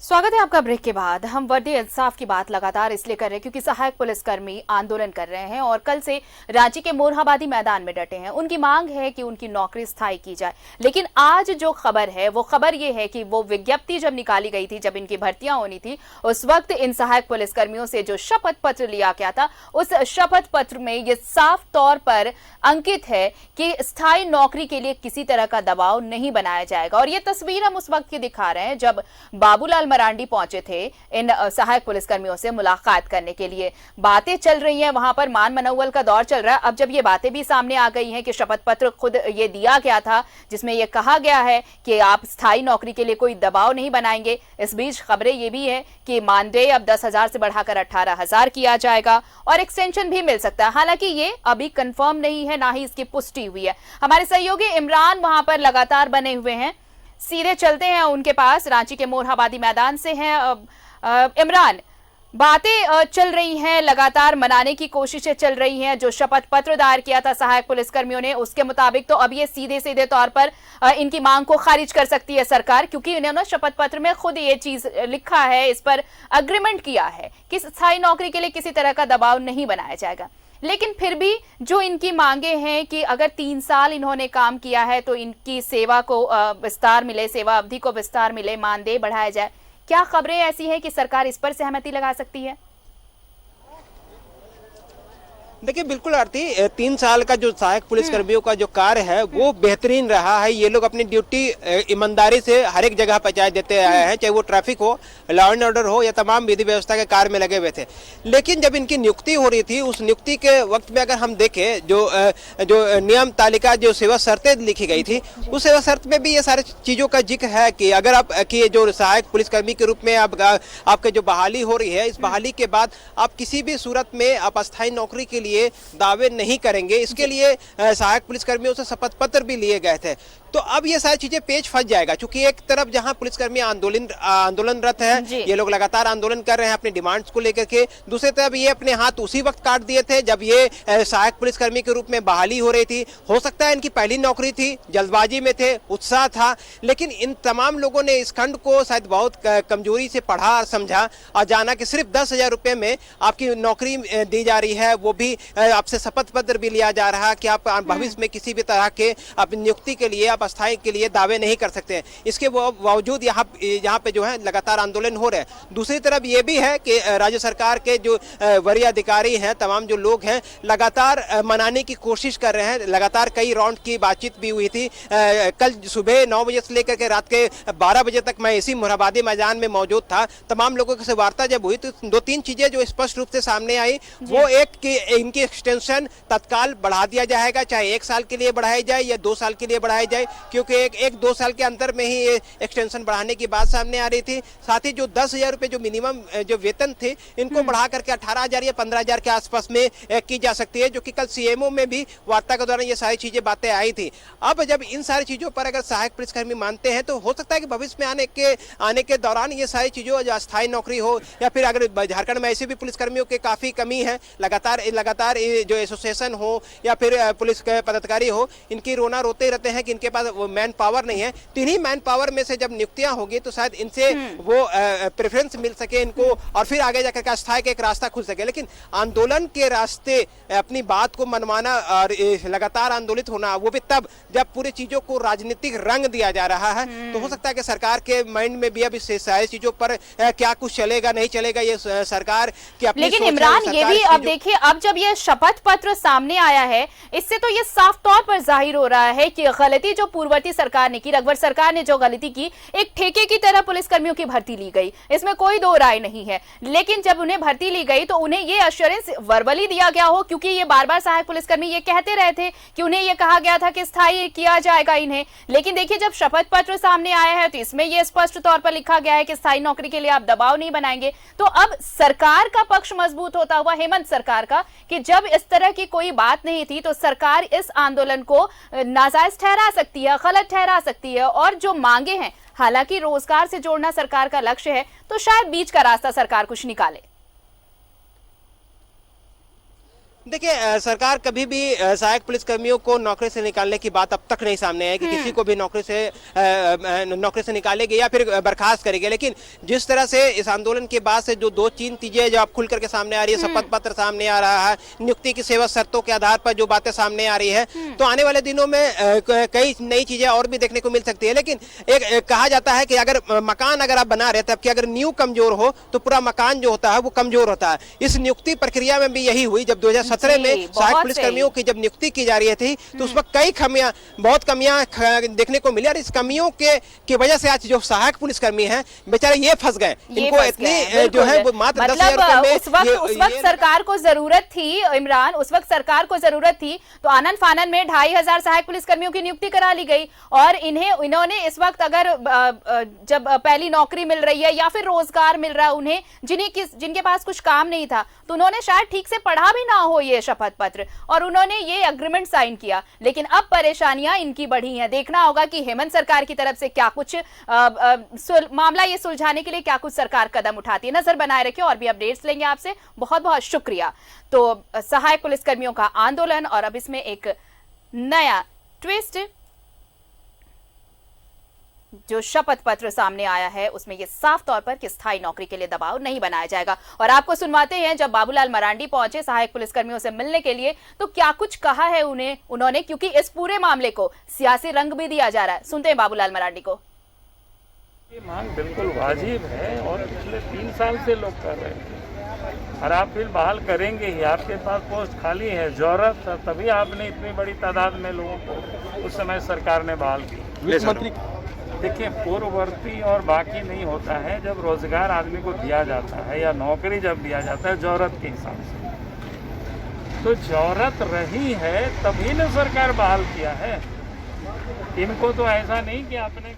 स्वागत है आपका। ब्रेक के बाद हम वर्दी इंसाफ की बात लगातार इसलिए कर रहे हैं क्योंकि सहायक पुलिसकर्मी आंदोलन कर रहे हैं और कल से रांची के मोरहाबादी मैदान में डटे हैं। उनकी मांग है कि उनकी नौकरी स्थायी की जाए। लेकिन आज जो खबर है वो खबर ये है कि वो विज्ञप्ति जब निकाली गई थी, जब इनकी भर्तियां होनी थी, उस वक्त इन सहायक पुलिसकर्मियों से जो शपथ पत्र लिया गया था, उस शपथ पत्र में ये साफ तौर पर अंकित है कि स्थायी नौकरी के लिए किसी तरह का दबाव नहीं बनाया जाएगा। और ये तस्वीर हम उस वक्त की दिखा रहे हैं जब बाबूलाल मरांडी पहुंचे थे इन सहायक पुलिसकर्मियों से मुलाकात करने के लिए। बातें चल रही हैं, वहां पर मान मनौवल का दौर चल रहा है। अब जब ये बातें भी सामने आ गई हैं कि शपथ पत्र खुद ये दिया गया था जिसमें यह कहा गया है कि आप स्थायी नौकरी के लिए कोई दबाव नहीं बनाएंगे। इस बीच खबरें ये भी है कि मानदेय अब 10,000 से बढ़ाकर 18,000 किया जाएगा और एक्सटेंशन भी मिल सकता है। हालांकि ये अभी कंफर्म नहीं है, ना ही इसकी पुष्टि हुई है। हमारे सहयोगी इमरान वहां पर लगातार बने हुए हैं, सीधे चलते हैं उनके पास। रांची के मोरहाबादी मैदान से हैं इमरान। बातें चल रही हैं, लगातार मनाने की कोशिशें चल रही हैं। जो शपथ पत्र दायर किया था सहायक पुलिसकर्मियों ने, उसके मुताबिक तो अब ये सीधे सीधे तौर पर इनकी मांग को खारिज कर सकती है सरकार, क्योंकि इन्होंने शपथ पत्र में खुद ये चीज लिखा है, इस पर अग्रीमेंट किया है कि स्थायी नौकरी के लिए किसी तरह का दबाव नहीं बनाया जाएगा। लेकिन फिर भी जो इनकी मांगे हैं कि अगर 3 साल इन्होंने काम किया है तो इनकी सेवा को विस्तार मिले, सेवा अवधि को विस्तार मिले, मानदेय बढ़ाया जाए। क्या खबरें ऐसी हैं कि सरकार इस पर सहमति लगा सकती है? देखिए, बिल्कुल आरती, 3 साल का जो सहायक पुलिसकर्मियों का जो कार्य है वो बेहतरीन रहा है। ये लोग अपनी ड्यूटी ईमानदारी से हर एक जगह पहुंचाए देते आए हैं, चाहे वो ट्रैफिक हो, लॉ एंड ऑर्डर हो या तमाम विधि व्यवस्था के कार्य में लगे हुए थे। लेकिन जब इनकी नियुक्ति हो रही थी, उस नियुक्ति के वक्त में अगर हम देखें जो नियम तालिका, जो सेवा शर्तें लिखी गई थी, उस सेवा शर्त में भी ये सारी चीजों का जिक्र है कि अगर आप कि जो सहायक पुलिसकर्मी के रूप में आपके जो बहाली हो रही है, इस बहाली के बाद आप किसी भी सूरत में आप अस्थायी नौकरी के लिए दावे नहीं करेंगे। इसके लिए सहायक पुलिसकर्मियों से शपथ पत्र भी लिए गए थे। तो अब ये सारी चीजें पेच फंस जाएगा, क्योंकि एक तरफ जहां पुलिसकर्मी आंदोलनरत है, ये लोग लगातार आंदोलन कर रहे हैं अपने डिमांड्स को लेकर के। दूसरी तरफ ये अपने हाथ उसी वक्त काट दिए थे जब ये सहायक पुलिसकर्मी के रूप में बहाली हो रही थी। हो सकता है इनकी पहली नौकरी थी, जल्दबाजी में थे, उत्साह था, लेकिन इन तमाम लोगों ने इस खंड को शायद बहुत कमजोरी से पढ़ा और समझा और जाना कि सिर्फ 10,000 रुपये में आपकी नौकरी दी जा रही है, वो भी आपसे शपथ पत्र भी लिया जा रहा है कि आप भविष्य में किसी भी तरह के अपनी नियुक्ति के लिए, अस्थायी के लिए दावे नहीं कर सकते हैं। इसके बावजूद यहाँ पे जो है लगातार आंदोलन हो रहे हैं। दूसरी तरफ ये भी है कि राज्य सरकार के जो वरीय अधिकारी हैं, तमाम जो लोग हैं, लगातार मनाने की कोशिश कर रहे हैं। लगातार कई राउंड की बातचीत भी हुई थी। कल सुबह 9 बजे से लेकर के रात के 12 बजे तक मैं इसी मोरहाबादी मैदान में मौजूद था। तमाम लोगों से वार्ता जब हुई तो 2-3 चीजें जो स्पष्ट रूप से सामने आई, वो एक कि इनकी एक्सटेंशन तत्काल बढ़ा दिया जाएगा, चाहे 1 साल के लिए बढ़ाई जाए या 2 साल के लिए बढ़ाई जाए, क्योंकि एक 2 साल के अंतर में ही ये एक्सटेंशन बढ़ाने की बात सामने आ रही थी। साथ ही जो 10,000 रुपए जो मिनिमम जो वेतन थे, इनको बढ़ा करके 18,000 या 15,000 के आसपास में की जा सकती है, जो कि कल सीएमओ में भी वार्ता के दौरान ये सारी चीजें बातें आई थी। अब जब इन सारी चीजों पर अगर सहायक पुलिसकर्मी मानते हैं तो हो सकता है कि भविष्य में आने के दौरान ये सारी चीजों, जो अस्थायी नौकरी हो या फिर अगर झारखंड में ऐसे भी पुलिसकर्मियों की काफी कमी है, लगातार जो एसोसिएशन हो या फिर पुलिस के पदाधिकारी हो, इनकी रोना रोते रहते हैं कि इनके पास वो मैन पावर नहीं है। तो इन्हीं मैन पावर में से जब नियुक्तियां होगी तो शायद इनसे वो प्रेफरेंस मिल सके इनको और फिर आगे जाकर के अस्थायी का एक रास्ता खुल सके। लेकिन आंदोलन के रास्ते अपनी बात को मनवाना और लगातार आंदोलित होना, वो भी तब जब पूरी चीजों को राजनीतिक रंग दिया जा रहा है। तो हो सकता है कि सरकार के माइंड में भी अब इस सारी चीजों पर क्या कुछ चलेगा नहीं चलेगा, ये सरकार की अपनी। लेकिन इमरान, ये भी अब देखिए, अब जब ये शपथ पत्र सामने आया है, इससे तो ये साफ तौर पर जाहिर हो रहा है कि गलती जो पूर्ववर्ती सरकार ने की, रघुवर सरकार ने जो गलती की, एक ठेके की तरह पुलिसकर्मियों की भर्ती ली गई, इसमें कोई दो राय नहीं है। लेकिन जब उन्हें भर्ती ली गई तो उन्हें ये एश्योरेंस वर्बली दिया गया हो, क्योंकि ये बार बार सहायक पुलिसकर्मी ये कहते रहे थे कि उन्हें ये कहा गया था कि स्थायी किया जाएगा इन्हें। लेकिन देखिए, जब शपथ पत्र सामने आया है तो इसमें यह स्पष्ट तौर पर लिखा गया है कि स्थायी नौकरी के लिए आप दबाव नहीं बनाएंगे। तो अब सरकार का पक्ष मजबूत होता हुआ, हेमंत सरकार का, कि जब इस तरह की कोई बात नहीं थी तो सरकार इस आंदोलन को नाजायज ठहरा सकती है, गलत ठहरा सकती है। और जो मांगे हैं, हालांकि रोजगार से जोड़ना सरकार का लक्ष्य है, तो शायद बीच का रास्ता सरकार कुछ निकाले। देखिए सरकार कभी भी सहायक पुलिसकर्मियों को नौकरी से निकालने की बात अब तक नहीं सामने आई कि किसी को भी नौकरी से निकालेगी या फिर बर्खास्त करेगी। लेकिन जिस तरह से इस आंदोलन के बाद से जो 2-3 चीजें जो अब खुल करके सामने आ रही है, शपथ पत्र सामने आ रहा है, नियुक्ति की सेवा शर्तों के आधार पर जो बातें सामने आ रही है, तो आने वाले दिनों में कई नई चीजें और भी देखने को मिल सकती है। लेकिन एक कहा जाता है कि अगर मकान अगर आप बना रहे तब कि अगर नींव कमजोर हो तो पूरा मकान जो होता है वो कमजोर होता है। इस नियुक्ति प्रक्रिया में भी यही हुई। जब 2017 में सहायक पुलिसकर्मियों की जब नियुक्ति की जा रही थी तो उस वक्त कई बहुत कमियां देखने को मिली और इस कमियों की वजह से आज जो सहायक पुलिसकर्मी हैं बेचारे ये फंस गए। इनको इतनी जो है वो मात्र 10,000 रुपए में उस वक्त सरकार को जरूरत थी इमरान, उस वक्त सरकार को जरूरत थी तो आनन फानन में 2,500 सहायक पुलिसकर्मियों की नियुक्ति करा ली गई। और इन्होंने इस वक्त अगर जब पहली नौकरी मिल रही है या फिर रोजगार मिल रहा है उन्हें, जिनके पास कुछ काम नहीं था, तो उन्होंने शायद ठीक से पढ़ा भी ना हो ये शपथ पत्र और उन्होंने ये एग्रीमेंट साइन किया। लेकिन अब परेशानियां इनकी बढ़ी हैं। देखना होगा कि हेमंत सरकार की तरफ से क्या कुछ मामला ये सुलझाने के लिए क्या कुछ सरकार कदम उठाती है। नजर बनाए रखिए, और भी अपडेट्स लेंगे आपसे। बहुत बहुत शुक्रिया। तो सहायक पुलिसकर्मियों का आंदोलन और अब इसमें एक नया ट्विस्ट, जो शपथ पत्र सामने आया है उसमें यह साफ तौर पर कि स्थायी नौकरी के लिए दबाव नहीं बनाया जाएगा। और आपको सुनवाते हैं, जब बाबूलाल मरांडी पहुंचे सहायक पुलिसकर्मियों से मिलने के लिए तो क्या कुछ कहा है उन्होंने, क्योंकि इस पूरे मामले को सियासी रंग भी दिया जा रहा है। सुनते हैं बाबूलाल मरांडी को। ये मांग बिल्कुल वाजिब है और पिछले 3 साल से लोग कर रहे थे और आप फिर बहाल करेंगे ही। आपके पास पोस्ट खाली है, जरूरत था, तभी आपने इतनी बड़ी तादाद में लोगों को उस समय सरकार ने बहाल की। देखिए, पूर्ववर्ती और बाकी नहीं होता है। जब रोजगार आदमी को दिया जाता है या नौकरी जब दिया जाता है जरूरत के हिसाब से, तो जरूरत रही है तभी न सरकार बहाल किया है। इनको तो ऐसा नहीं कि आपने